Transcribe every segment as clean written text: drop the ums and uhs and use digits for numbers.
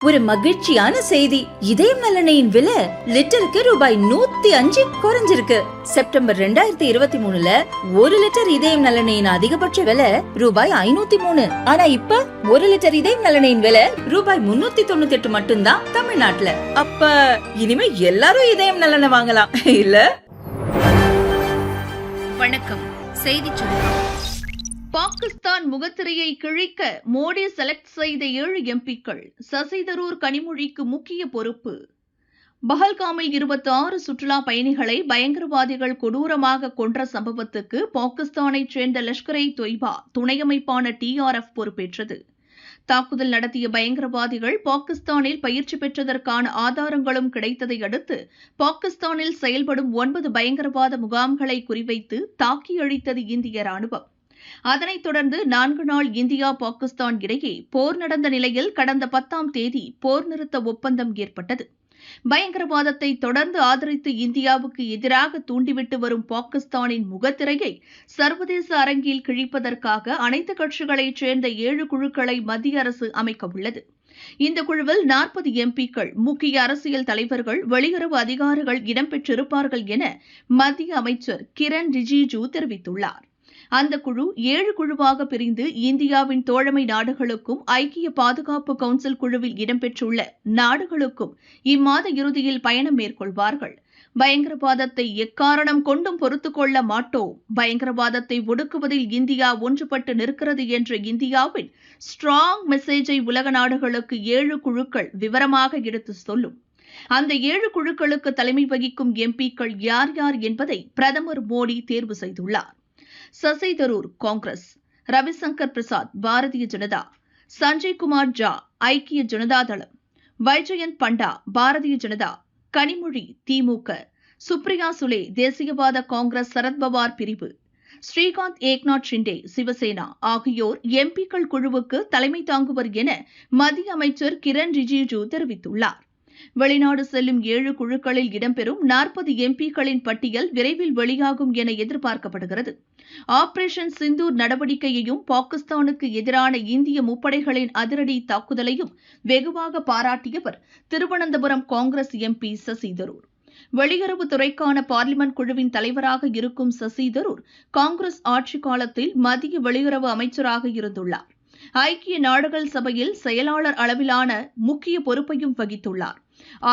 ஒரு மகிழ்ச்சியான செய்தி. இதயம் நலனையின் விலை லிட்டருக்கு ரூபாய் 105 குறைஞ்சிருக்கு. செப்டம்பர் 2023ல 1 லிட்டர் இதயம் நலனையின் அதிகபட்ச விலை ரூபாய் 503. ஆனா இப்ப 1 லிட்டர் இதயம் நலனையின் விலை ரூபாய் 398 மட்டும்தான் தமிழ்நாட்டுல. அப்ப இனிமே எல்லாரும் இதயம் நலனை வாங்கலாம் இல்ல? வணக்கம். செய்தி சுருக்கம். பாகிஸ்தான் முகத்திரையை கிழிக்க மோடி செலக்ட் செய்த 7 எம்பிக்கள். சசி தரூர் கனிமொழிக்கு முக்கிய பொறுப்பு. பஹல்காமில் 26 சுற்றுலா பயணிகளை பயங்கரவாதிகள் கொடூரமாக கொன்ற சம்பவத்துக்கு பாகிஸ்தானைச் சேர்ந்த லஷ்கர்-இ-தொய்பா துணை அமைப்பான TRF பொறுப்பேற்றது. தாக்குதல் நடத்திய பயங்கரவாதிகள் பாகிஸ்தானில் பயிற்சி பெற்றதற்கான ஆதாரங்களும் கிடைத்ததை அடுத்து பாகிஸ்தானில் செயல்படும் 9 பயங்கரவாத முகாம்களை குறிவைத்து தாக்கி அழித்தது இந்திய ராணுவம். அதனைத் தொடர்ந்து 4 நாள் இந்தியா பாகிஸ்தான் இடையே போர் நடந்த நிலையில் கடந்த 10ஆம் தேதி போர் நிறுத்த ஒப்பந்தம் ஏற்பட்டது. பயங்கரவாதத்தை தொடர்ந்து ஆதரித்து இந்தியாவுக்கு எதிராக தூண்டிவிட்டு வரும் பாகிஸ்தானின் முகத்திரையை சர்வதேச அரங்கில் கிழிப்பதற்காக அனைத்து கட்சிகளைச் சேர்ந்த 7 குழுக்களை மத்திய அரசு அமைக்க உள்ளது. இந்த குழுவில் 40 எம்பிக்கள், முக்கிய அரசியல் தலைவர்கள், வெளியுறவு அதிகாரிகள் இடம்பெற்றிருப்பார்கள் என மத்திய அமைச்சர் கிரண் ரிஜிஜூ தெரிவித்துள்ளார். அந்த குழு 7 குழுவாக பிரிந்து இந்தியாவின் தோழமை நாடுகளுக்கும் ஐக்கிய பாதுகாப்பு கவுன்சில் குழுவில் இடம்பெற்றுள்ள நாடுகளுக்கும் இம்மாத இறுதியில் பயணம் மேற்கொள்வார்கள். பயங்கரவாதத்தை எக்காரணம் கொண்டும் பொறுத்துக் கொள்ள மாட்டோம், பயங்கரவாதத்தை ஒடுக்குவதில் இந்தியா ஒன்றுபட்டு நிற்கிறது என்ற இந்தியாவின் ஸ்ட்ராங் மெசேஜை உலக நாடுகளுக்கு 7 குழுக்கள் விவரமாக எடுத்து சொல்லும். அந்த 7 குழுக்களுக்கு தலைமை வகிக்கும் எம்பிக்கள் யார் யார் என்பதை பிரதமர் மோடி தேர்வு செய்துள்ளார். சசி தரூர் காங்கிரஸ், ரவிசங்கர் பிரசாத் பாரதிய ஜனதா, சஞ்சய் குமார் ஜா ஐக்கிய ஜனதா தளம், வைஜெயந்த் பண்டா பாரதிய ஜனதா, கனிமொழி திமுக, சுப்ரியா சுலே தேசியவாத காங்கிரஸ் சரத்பவார் பிரிவு, ஸ்ரீகாந்த் ஏக்நாத் ஷிண்டே சிவசேனா ஆகியோர் எம்பிக்கள் குழுவுக்கு தலைமை தாங்குவர் என மத்திய அமைச்சர் கிரண் ரிஜிஜூ தெரிவித்துள்ளார். வெளிநாடு செல்லும் 7 குழுக்களில் இடம்பெறும் 40 எம்பிக்களின் பட்டியல் விரைவில் வெளியாகும் என எதிர்பார்க்கப்படுகிறது. ஆபரேஷன் சிந்தூர் நடவடிக்கையையும் பாகிஸ்தானுக்கு எதிரான இந்திய முப்படைகளின் அதிரடி தாக்குதலையும் வெகுவாக பாராட்டியவர் திருவனந்தபுரம் காங்கிரஸ் எம்பி சசி தரூர். வெளியுறவுத்துறைக்கான பார்லிமென்ட் குழுவின் தலைவராக இருக்கும் சசி தரூர் காங்கிரஸ் ஆட்சிக் காலத்தில் மத்திய வெளியுறவு அமைச்சராக இருந்துள்ளார். ஐக்கிய நாடுகள் சபையில் செயலாளர் அளவிலான முக்கிய பொறுப்பையும் வகித்துள்ளார்.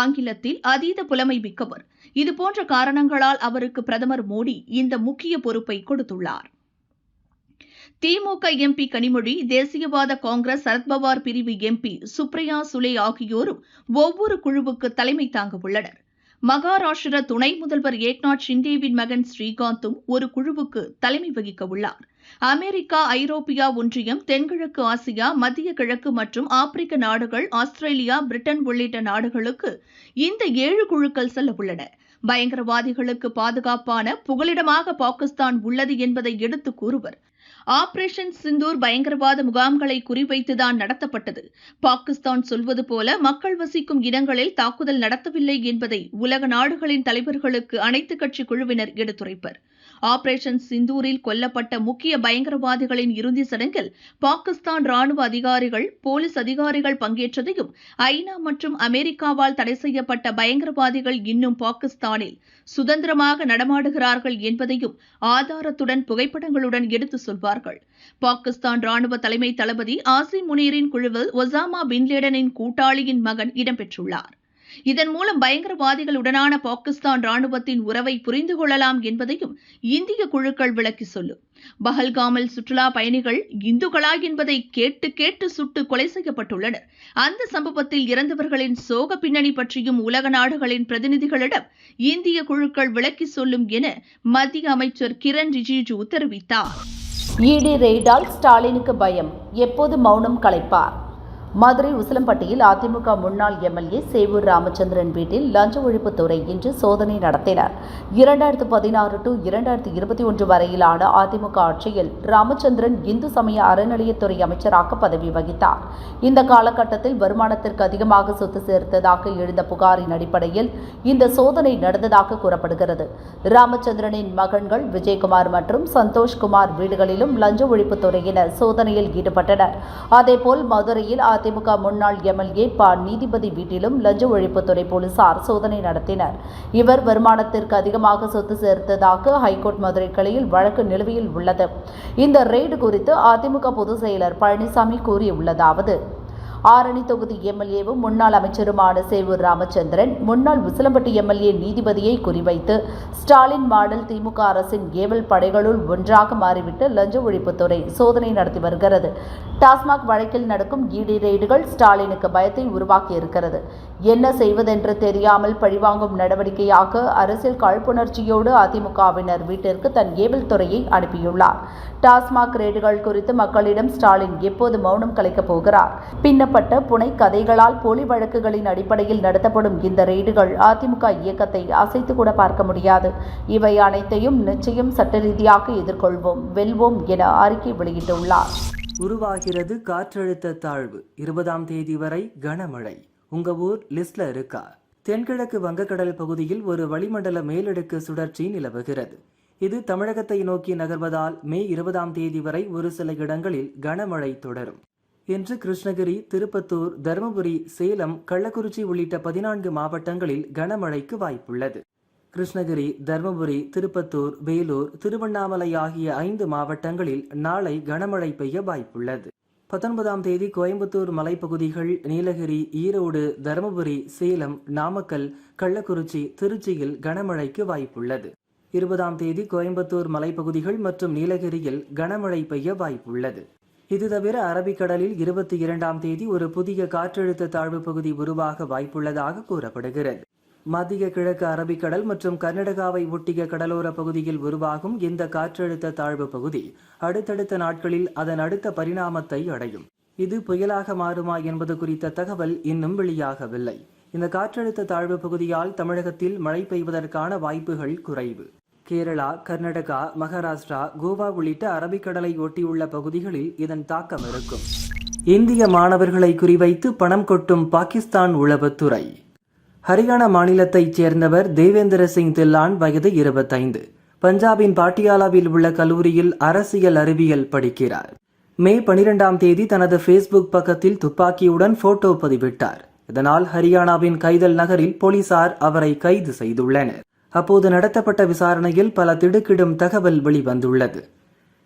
ஆங்கிலத்தில் அதீத புலமை மிக்கவர். இதுபோன்ற காரணங்களால் அவருக்கு பிரதமர் மோடி இந்த முக்கிய பொறுப்பை கொடுத்துள்ளார். திமுக எம்பி கனிமொழி, தேசியவாத காங்கிரஸ் சரத்பவார் பிரிவு எம்பி சுப்ரியா சுலே ஆகியோரும் ஒவ்வொரு குழுவுக்கு தலைமை தாங்க உள்ளனர். மகாராஷ்டிர துணை முதல்வர் ஏக்நாத் ஷிண்டேவின் மகன் ஸ்ரீகாந்தும் ஒரு குழுவுக்கு தலைமை வகிக்க உள்ளார். அமெரிக்கா, ஐரோப்பியா ஒன்றியம், தென்கிழக்கு ஆசியா, மத்திய கிழக்கு மற்றும் ஆப்பிரிக்க நாடுகள், ஆஸ்திரேலியா, பிரிட்டன் உள்ளிட்ட நாடுகளுக்கு இந்த 7 குழுக்கள் செல்ல உள்ளன. பயங்கரவாதிகளுக்கு பாதுகாப்பான புகலிடமாக பாகிஸ்தான் உள்ளது என்பதை எடுத்துக் கூறுவர். ஆபரேஷன் சிந்தூர் பயங்கரவாத முகாம்களை குறிவைத்துதான் நடத்தப்பட்டது. பாகிஸ்தான் சொல்வது போல மக்கள் வசிக்கும் இடங்களில் தாக்குதல் நடத்தவில்லை என்பதை உலக நாடுகளின் தலைவர்களுக்கு அனைத்து கட்சி குழுவினர் எடுத்துரைப்பர். ஆபரேஷன் சிந்தூரில் கொல்லப்பட்ட முக்கிய பயங்கரவாதிகளின் இறுதி சடங்கில் பாகிஸ்தான் ராணுவ அதிகாரிகள், போலீஸ் அதிகாரிகள் பங்கேற்றதையும், ஐநா மற்றும் அமெரிக்காவால் தடை செய்யப்பட்ட பயங்கரவாதிகள் இன்னும் பாகிஸ்தானில் சுதந்திரமாக நடமாடுகிறார்கள் என்பதையும் ஆதாரத்துடன் புகைப்படங்களுடன் எடுத்து சொல்வார்கள். பாகிஸ்தான் ராணுவ தலைமை தளபதி ஆசிம் முனீரின் குழுவில் ஒசாமா பின் லேடனின் கூட்டாளியின் மகன் இடம்பெற்றுள்ளார். இதன் மூலம் பயங்கரவாதிகளுடனான பாகிஸ்தான் ராணுவத்தின் உறவை புரிந்து கொள்ளலாம் என்பதையும் இந்திய குழுக்கள் விளக்கி சொல்லும். பஹல்காமில் சுற்றுலா பயணிகள் இந்துக்களா என்பதை கேட்டு கேட்டு சுட்டு கொலை செய்யப்பட்டுள்ளனர். அந்த சம்பவத்தில் இறந்தவர்களின் சோக பின்னணி பற்றியும் உலக நாடுகளின் பிரதிநிதிகளிடம் இந்திய குழுக்கள் விளக்கி சொல்லும் என மத்திய அமைச்சர் கிரண் ரிஜிஜூ தெரிவித்தார். இடி ரெய்டால் ஸ்டாலினுக்கு பயம், எப்போது மௌனம் கலைப்பார்? மதுரை உசிலம்பட்டியில் அதிமுக முன்னாள் எம்எல்ஏ சேவூர் ராமச்சந்திரன் வீட்டில் லஞ்ச ஒழிப்புத்துறை இன்று சோதனை நடத்தினர். 2016 to 2021 வரையிலான அதிமுக ஆட்சியில் ராமச்சந்திரன் இந்து சமய அறநிலையத்துறை அமைச்சராக பதவி வகித்தார். இந்த காலகட்டத்தில் வருமானத்திற்கு அதிகமாக சொத்து சேர்த்ததாக எழுந்த புகாரின் அடிப்படையில் இந்த சோதனை நடந்ததாக கூறப்படுகிறது. ராமச்சந்திரனின் மகன்கள் விஜயகுமார் மற்றும் சந்தோஷ்குமார் வீடுகளிலும் லஞ்ச ஒழிப்புத்துறையினர் சோதனையில் ஈடுபட்டனர். அதேபோல் மதுரையில் அதிமுக முன்னாள் எம்எல்ஏ நீதிபதி வீட்டிலும் லஞ்ச ஒழிப்புத்துறை போலீசார் சோதனை நடத்தினர். இவர் வருமானத்திற்கு அதிகமாக சொத்து சேர்த்ததாக ஹைகோர்ட் மதுரை கிளையில் வழக்கு நிலுவையில் உள்ளது. இந்த ரெய்டு குறித்து அதிமுக பொதுச் செயலர் பழனிசாமி கூறியுள்ளதாவது: ஆரணி தொகுதி எம்எல்ஏவும் முன்னாள் அமைச்சருமான சேவூர் ராமச்சந்திரன் முன்னாள் உசிலம்பட்டி எம்எல்ஏ நீதிபதியை குறிவைத்து ஸ்டாலின் மாடல் திமுக அரசின் ஏவல் படைகளுள் ஒன்றாக மாறிவிட்டு லஞ்ச ஒழிப்புத்துறை சோதனை நடத்தி வருகிறது. டாஸ்மாக் வழக்கில் நடக்கும் இடி ரெய்டுகள் ஸ்டாலினுக்கு பயத்தை உருவாக்கியிருக்கிறது. என்ன செய்வதென்று தெரியாமல் பழிவாங்கும் நடவடிக்கையாக அரசியல் காழ்ப்புணர்ச்சியோடு அதிமுகவினர் வீட்டிற்கு தன் ஏவல் துறையை அனுப்பியுள்ளார். டாஸ்மாக் ரெய்டுகள் குறித்து மக்களிடம் ஸ்டாலின் எப்போது மௌனம் கலைக்கப் போகிறார்? பின்னப்பட்ட புனை கதைகளால் போலி வழக்குகளின் அடிப்படையில் நடத்தப்படும் இந்த ரெய்டுகள் அதிமுக இயக்கத்தை அசைத்து கூட பார்க்க முடியாது. இவை அனைத்தையும் நிச்சயம் சட்ட ரீதியாக எதிர்கொள்வோம், வெல்வோம் என அறிக்கை வெளியிட்டுள்ளார். உருவாகிறது காற்றழுத்த தாழ்வு. 20ஆம் தேதி வரை கனமழை. உங்க ஊர் லிஸ்ட்ல இருக்கா? தென்கிழக்கு வங்கக்கடல் பகுதியில் ஒரு வளிமண்டல மேலடுக்கு சுழற்சி நிலவுகிறது. இது தமிழகத்தை நோக்கி நகர்வதால் மே 20ஆம் தேதி வரை ஒரு சில இடங்களில் கனமழை தொடரும். இன்று கிருஷ்ணகிரி, திருப்பத்தூர், தருமபுரி, சேலம், கள்ளக்குறிச்சி உள்ளிட்ட 14 மாவட்டங்களில் கனமழைக்கு வாய்ப்புள்ளது. கிருஷ்ணகிரி, தருமபுரி, திருப்பத்தூர், வேலூர், திருவண்ணாமலை ஆகிய 5 மாவட்டங்களில் நாளை கனமழை பெய்ய வாய்ப்புள்ளது. 19ஆம் தேதி கோயம்புத்தூர் மலைப்பகுதிகள், நீலகிரி, ஈரோடு, தருமபுரி, சேலம், நாமக்கல், கள்ளக்குறிச்சி, திருச்சியில் கனமழைக்கு வாய்ப்புள்ளது. 20ஆம் தேதி கோயம்புத்தூர் மலைப்பகுதிகள் மற்றும் நீலகிரியில் கனமழை பெய்ய வாய்ப்புள்ளது. இது தவிர அரபிக்கடலில் 22ஆம் தேதி ஒரு புதிய காற்றழுத்த தாழ்வு பகுதி உருவாக வாய்ப்புள்ளதாக கூறப்படுகிறது. மத்திய கிழக்கு அரபிக்கடல் மற்றும் கர்நாடகாவை ஒட்டிய கடலோர பகுதியில் உருவாகும் இந்த காற்றழுத்த தாழ்வு பகுதி அடுத்தடுத்த நாட்களில் அதன் அடுத்த பரிணாமத்தை அடையும். இது புயலாக மாறுமா என்பது குறித்த தகவல் இன்னும் வெளியாகவில்லை. இந்த காற்றழுத்த தாழ்வு பகுதியால் தமிழகத்தில் மழை பெய்வதற்கான வாய்ப்புகள் குறைவு. கேரளா, கர்நாடகா, மகாராஷ்டிரா, கோவா உள்ளிட்ட அரபிக்கடலை ஒட்டியுள்ள பகுதிகளில் இதன் தாக்கம் இருக்கும். இந்திய மாணவர்களை குறிவைத்து பணம் கொட்டும் பாகிஸ்தான் உளவுத்துறை. ஹரியானா மாநிலத்தைச் சேர்ந்தவர் தேவேந்திர சிங் தில்லான், வயது 25. பஞ்சாபின் பாட்டியாலாவில் உள்ள கல்லூரியில் அரசியல் அறிவியல் படிக்கிறார். மே 12ஆம் தேதி தனது ஃபேஸ்புக் பக்கத்தில் துப்பாக்கியுடன் போட்டோ பதிவிட்டார். இதனால் ஹரியானாவின் கைதல் நகரில் போலீசார் அவரை கைது செய்துள்ளனர். அப்போது நடத்தப்பட்ட விசாரணையில் பல திடுக்கிடும் தகவல் வெளிவந்துள்ளது.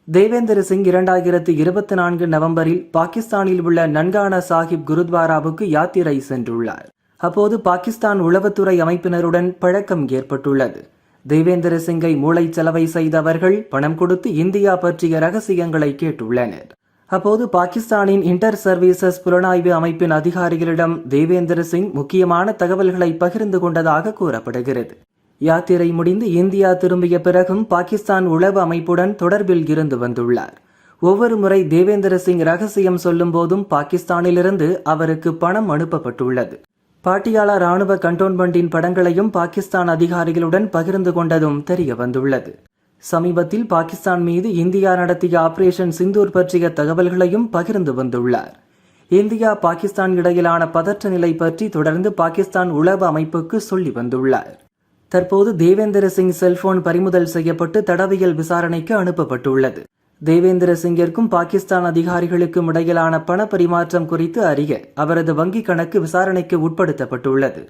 தேவேந்திர சிங் 2024 நவம்பரில் பாகிஸ்தானில் உள்ள நன்கானா சாஹிப் குருத்வாராவுக்கு யாத்திரை சென்றுள்ளார். அப்போது பாகிஸ்தான் உளவுத்துறை அமைப்பினருடன் பழக்கம் ஏற்பட்டுள்ளது. தேவேந்திர சிங்கை மூளைச்சலவை செய்தவர்கள் பணம் கொடுத்து இந்தியா பற்றிய ரகசியங்களை கேட்டுள்ளனர். அப்போது பாகிஸ்தானின் இன்டர் சர்வீசஸ் புலனாய்வு அமைப்பின் அதிகாரிகளிடம் தேவேந்திர சிங் முக்கியமான தகவல்களை பகிர்ந்து கொண்டதாக கூறப்படுகிறது. யாத்திரை முடிந்து இந்தியா திரும்பிய பிறகும் பாகிஸ்தான் உளவு அமைப்புடன் தொடர்பில் இருந்து வந்துள்ளார். ஒவ்வொரு முறை தேவேந்திர சிங் ரகசியம் சொல்லும் போதும் பாகிஸ்தானிலிருந்து அவருக்கு பணம் அனுப்பப்பட்டுள்ளது. பாட்டியாலா ராணுவ கண்டோன்மெண்டின் படங்களையும் பாகிஸ்தான் அதிகாரிகளுடன் பகிர்ந்து கொண்டதும் தெரிய வந்துள்ளது. சமீபத்தில் பாகிஸ்தான் மீது இந்தியா நடத்திய ஆபரேஷன் சிந்தூர் பற்றிய தகவல்களையும் பகிர்ந்து வந்துள்ளார். இந்தியா, பாகிஸ்தான் இடையிலான பதற்ற நிலை பற்றி தொடர்ந்து பாகிஸ்தான் உளவு அமைப்புக்கு சொல்லி வந்துள்ளார். தற்போது தேவேந்திர சிங் செல்போன் பறிமுதல் செய்யப்பட்டு தடவியல் விசாரணைக்கு அனுப்பப்பட்டுள்ளது. தேவேந்திர சிங்கிற்கும் பாகிஸ்தான் அதிகாரிகளுக்கும் இடையிலான பண பரிமாற்றம் குறித்து அறிய அவரது வங்கி கணக்கு விசாரணைக்கு உட்படுத்தப்பட்டுள்ளது.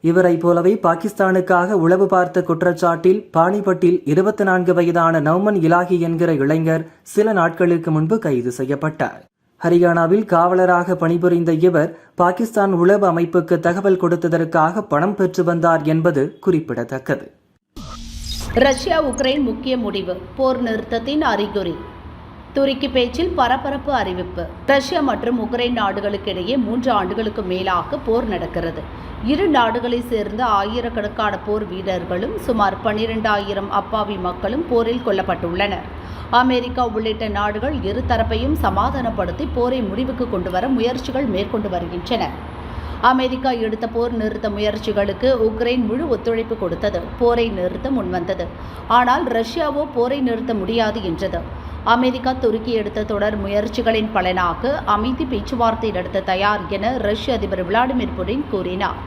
இவரை போலவே பாகிஸ்தானுக்காக உளவு பார்த்த குற்றச்சாட்டில் பானிபட்டில் 24 வயதான நௌமன் இலாஹி என்கிற இளைஞர் சில நாட்களுக்கு முன்பு கைது செய்யப்பட்டார். ஹரியானாவில் காவலராக பணிபுரிந்த இவர் பாகிஸ்தான் உளவு அமைப்புக்கு தகவல் கொடுத்ததற்காக பணம் பெற்று வந்தார் என்பது குறிப்பிடத்தக்கது. ரஷ்யா உக்ரைன் முக்கிய முடிவு, போர் நிறுத்தத்தின் அறிகுறி. துருக்கி பேச்சில் பரபரப்பு அறிவிப்பு. ரஷ்யா மற்றும் உக்ரைன் நாடுகளுக்கிடையே 3 ஆண்டுகளுக்கு மேலாக போர் நடக்கிறது. இரு நாடுகளை சேர்ந்த ஆயிரக்கணக்கான போர் வீரர்களும் சுமார் 12,000 அப்பாவி மக்களும் போரில் கொல்லப்பட்டுள்ளனர். அமெரிக்கா உள்ளிட்ட நாடுகள் இரு தரப்பையும் சமாதானப்படுத்தி போரை முடிவுக்கு கொண்டுவர முயற்சிகள் மேற்கொண்டு வருகின்றன. அமெரிக்கா எடுத்த போர் நிறுத்த முயற்சிகளுக்கு உக்ரைன் முழு ஒத்துழைப்பு கொடுத்தது. போரை நிறுத்த முன்வந்தது. ஆனால் ரஷ்யாவோ போரை நிறுத்த முடியாது என்றது. அமெரிக்கா துருக்கி எடுத்த தொடர் முயற்சிகளின் பலனாக அமைதி பேச்சுவார்த்தை நடத்த தயார் என ரஷ்ய அதிபர் விளாடிமிர் புடின் கூறினார்.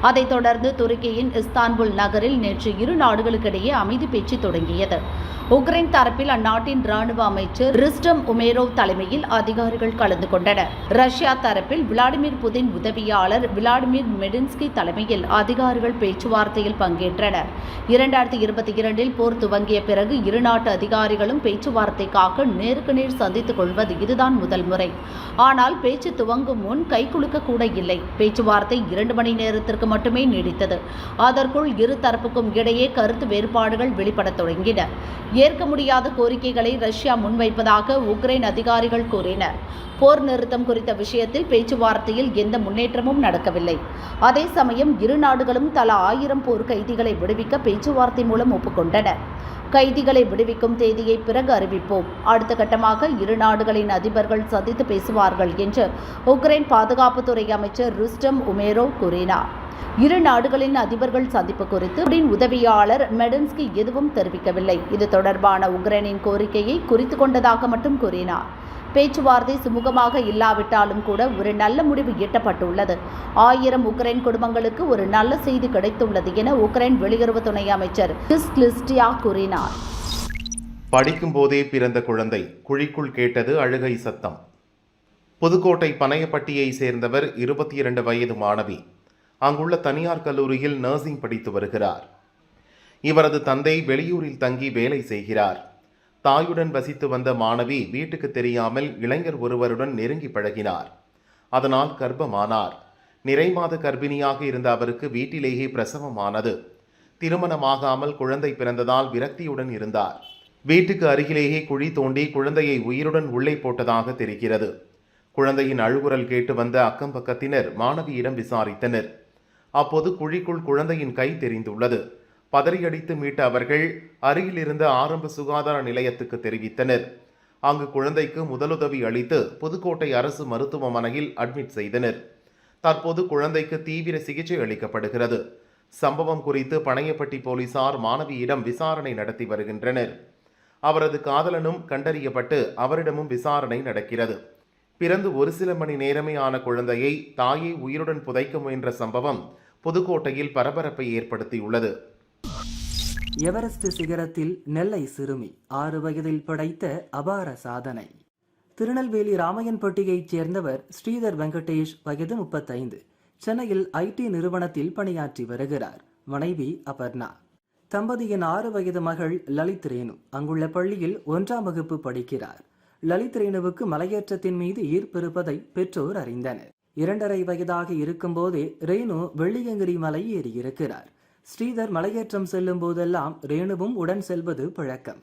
அதைத் தொடர்ந்து துருக்கியின் இஸ்தான்புல் நகரில் நேற்று இரு நாடுகளுக்கிடையே அமைதி பேச்சு தொடங்கியது. உக்ரைன் தரப்பில் அந்நாட்டின் ராணுவ அமைச்சர் ரிஸ்டம் உமேரோவ் தலைமையில் அதிகாரிகள் கலந்து கொண்டனர். ரஷ்யா தரப்பில் விளாடிமிர் புதின் உதவியாளர் விளாடிமிர் மெடின்ஸ்கி தலைமையில் அதிகாரிகள் பேச்சுவார்த்தையில் பங்கேற்றனர். 2022 போர் துவங்கிய பிறகு இரு நாட்டு அதிகாரிகளும் பேச்சுவார்த்தைக்காக நேருக்கு நேர் சந்தித்துக் கொள்வது இதுதான் முதல் முறை. ஆனால் பேச்சு துவங்கும் முன் கைகுலுக்க கூட இல்லை. பேச்சுவார்த்தை 2 மணி நேரத்திற்கு மட்டுமே நீடித்தது. அதற்குள் இரு தரப்புக்கும் இடையே கருத்து வேறுபாடுகள் வெளிப்படத் தொடங்கின. ஏற்க முடியாத கோரிக்கைகளை ரஷ்யா முன்வைப்பதாக உக்ரைன் அதிகாரிகள் கூறினர். போர் நிறுத்தம் குறித்த விஷயத்தில் பேச்சுவார்த்தையில் எந்த முன்னேற்றமும் நடக்கவில்லை. அதே சமயம் இரு நாடுகளும் தலா 1000 போர் கைதிகளை விடுவிக்க பேச்சுவார்த்தை மூலம் ஒப்புக்கொண்டனர். கைதிகளை விடுவிக்கும் தேதியை பிறகு அறிவிப்போம். அடுத்த கட்டமாக இரு நாடுகளின் அதிபர்கள் சந்தித்து பேசுவார்கள் என்று உக்ரைன் பாதுகாப்புத்துறை அமைச்சர் ருஸ்டம் உமேரோவ் கூறினார். இரு நாடுகளின் அதிபர்கள் சந்திப்பு குறித்து புடின் உதவியாளர் மெடின்ஸ்கி எதுவும் தெரிவிக்கவில்லை. இது தொடர்பான உக்ரைனின் கோரிக்கையை குறித்து கொண்டதாக மட்டும் கூறினார். பேச்சுவார்த்தை சுமூகமாக இல்லாவிட்டாலும் கூட ஒரு நல்ல முடிவு எட்டப்பட்டுள்ளது. 1000 உக்ரைன் குடும்பங்களுக்கு ஒரு நல்ல செய்தி கிடைத்துள்ளது என உக்ரைன் வெளியுறவு துணை அமைச்சர் கிஸ்லிஸ்டியா கூறினார். படிக்கும் போதே பிறந்த குழந்தை குழிக்குள் கேட்டது அழுகை சத்தம். புதுக்கோட்டை பனையப்பட்டியை சேர்ந்தவர் 22 வயது மாணவி. அங்குள்ள தனியார் கல்லூரியில் நர்சிங் படித்து வருகிறார். இவரது தந்தை வெளியூரில் தங்கி வேலை செய்கிறார். தாயுடன் வசித்து வந்த மாணவி வீட்டுக்கு தெரியாமல் இளைஞர் ஒருவருடன் நெருங்கி பழகினார். அதனால் கர்ப்பமானார். நிறைமாத கர்ப்பிணியாக இருந்த அவருக்கு வீட்டிலேயே பிரசவமானது. திருமணமாகாமல் குழந்தை பிறந்ததால் விரக்தியுடன் இருந்தார். வீட்டுக்கு அருகிலேயே குழி தோண்டி குழந்தையை உயிருடன் உள்ளே போட்டதாக தெரிகிறது. குழந்தையின் அழுகுரல் கேட்டு வந்த அக்கம் பக்கத்தினர் மாணவியிடம் விசாரித்தனர். அப்போது குழிக்குள் குழந்தையின் கை தெரிந்துள்ளது. பதறியடித்து மீட்ட அவர்கள் அருகில் இருந்த ஆரம்ப சுகாதார நிலையத்துக்கு தெரிவித்தனர். அங்கு குழந்தைக்கு முதலுதவி அளித்து புதுக்கோட்டை அரசு மருத்துவமனையில் அட்மிட் செய்தனர். தற்போது குழந்தைக்கு தீவிர சிகிச்சை அளிக்கப்படுகிறது. சம்பவம் குறித்து பனையப்பட்டி போலீசார் மாணவியிடம் விசாரணை நடத்தி வருகின்றனர். அவரது காதலனும் கண்டறியப்பட்டு அவரிடமும் விசாரணை நடக்கிறது. பிறந்து ஒரு சில மணி நேரமே ஆன குழந்தையை தாயை உயிருடன் புதைக்க முயன்ற சம்பவம் புதுக்கோட்டையில் பரபரப்பை ஏற்படுத்தியுள்ளது. எவரெஸ்ட் சிகரத்தில் நெல்லை சிறுமி 6 வயதில் படைத்த அபார சாதனை. திருநெல்வேலி ராமையன்பட்டியைச் சேர்ந்தவர் ஸ்ரீதர் வெங்கடேஷ், வயது 35. சென்னையில் IT நிறுவனத்தில் பணியாற்றி வருகிறார். மனைவி அபர்ணா. தம்பதியின் 6 வயது மகள் லலித் ரேணு அங்குள்ள பள்ளியில் 1ஆம் வகுப்பு படிக்கிறார். லலித் ரேணுவுக்கு மலையேற்றத்தின் மீது ஈர்ப்பிருப்பதை பெற்றோர் அறிந்தனர். 2.5 வயதாக இருக்கும்போதே ரேணு வெள்ளியங்கிரி மலை ஏறியிருக்கிறார். ஸ்ரீதர் மலையேற்றம் செல்லும் போதெல்லாம் ரேணுவும் உடன் செல்வது பழக்கம்.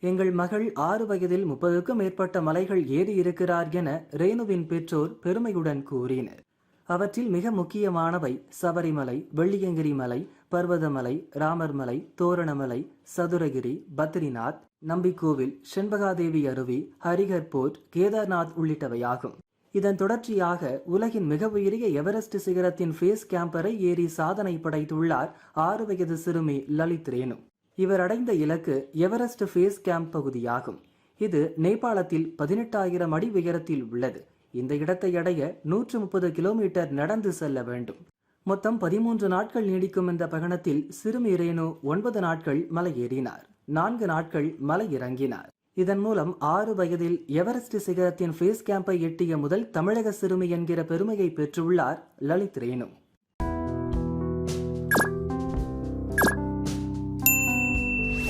எங்கள் மகள் 6 வயதில் 30க்கும் மேற்பட்ட மலைகள் ஏறி இருக்கிறார் என ரேணுவின் பெற்றோர் பெருமையுடன் கூறினர். அவற்றில் மிக முக்கியமானவை சபரிமலை, வெள்ளியங்கிரி மலை, பர்வதமலை, ராமர்மலை, தோரணமலை, சதுரகிரி, பத்ரிநாத், நம்பிக்கோவில், செண்பகாதேவி அருவி, ஹரிஹர் போர்ட், கேதார்நாத் உள்ளிட்டவையாகும். இதன் தொடர்ச்சியாக உலகின் மிக உயரிய எவரெஸ்ட் சிகரத்தின் ஃபேஸ் கேம்பரை ஏறி சாதனை படைத்துள்ளார் 6 வயது சிறுமி லலித் ரேணு. இவர் அடைந்த இலக்கு எவரெஸ்ட் ஃபேஸ் கேம்ப் பகுதியாகும். இது நேபாளத்தில் 18,000 அடி உயரத்தில் உள்ளது. இந்த இடத்தை அடைய 130 கிலோமீட்டர் நடந்து செல்ல வேண்டும். மொத்தம் 13 நாட்கள் நீடிக்கும் இந்த பயணத்தில் சிறுமி ரேணு 9 நாட்கள் மலையேறினார். 4 நாட்கள் மலை இறங்கினார். இதன் மூலம் 6 வயதில் எவரெஸ்ட் சிகரத்தின் ஃபேஸ் கேம்பை எட்டிய முதல் தமிழக சிறுமி என்கிற பெருமையை பெற்றுள்ளார் லலித் ரேணு.